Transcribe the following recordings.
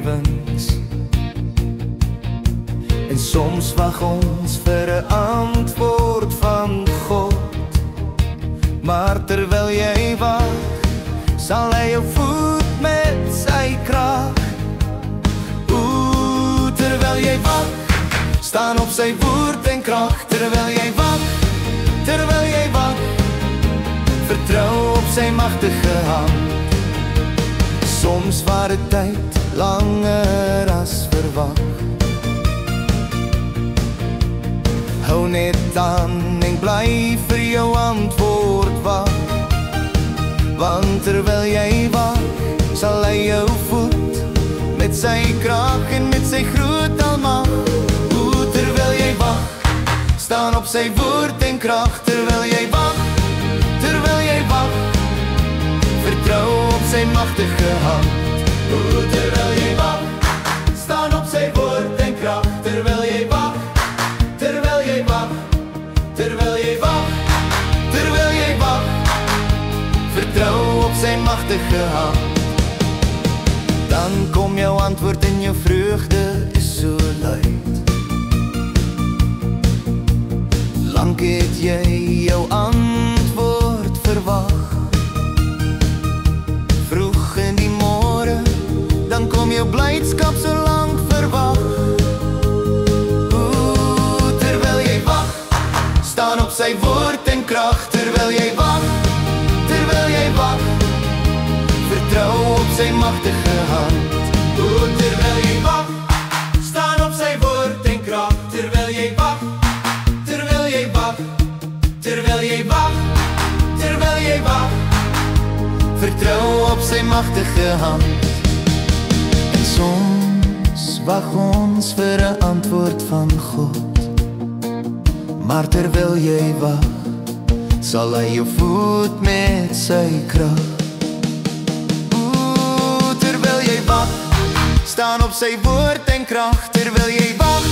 lewens. En soms wag ons vir 'n antwoord van God. Maar terwyl jy wag, sal hy jou voed met sy krag. Terwyl jy wag, staan op sy woord en krag. Terwyl jy wag, vertrou op sy magtige hand. Soms vat dit tyd langer as verwag. Hou net aan en bly vir jou antwoord wag. Want terwyl jy wag, sal hy jou voed met sy krag en met sy groot almag. Terwyl jy wag, staan op sy woord en krag. Terwyl jy wag, vertrou op sy magtige hand. Terwyl jy wag, staan op sy woord en krag. Terwyl jy wag, vertrou op sy magtige hand. Dan kom jou antwoord en jou vreugde is so luid. Lank het jy jou antwoord verwag. Vroeg in die môre, dan kom jou blydskap so lank verwag. Terwyl jy wag, staan op sy woord en krag. Terwyl jy wag, vertrou op sy magtige hand. Terwyl jy wag, staan op sy woord en krag. Terwyl jy wag, vertrou op sy magtige hand. En soms wag ons vir 'n antwoord van God. Maar terwyl jy wag, sal hy jou voed met sy krag. Terwyl jy wag, staan op sy woord en krag. Terwyl jy wag,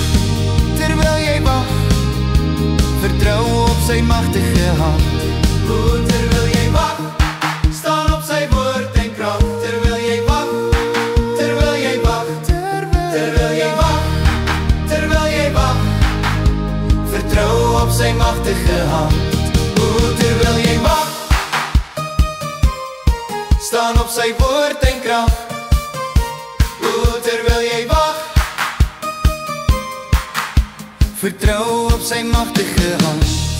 vertrou op sy magtige hand. Terwyl jy wag, staan op sy woord en krag. Terwyl jy wag, vertrou op sy magtige hand. Terwyl jy wag, staan op sy woord en krag. Terwyl jy wag, vertrou op sy magtige hand.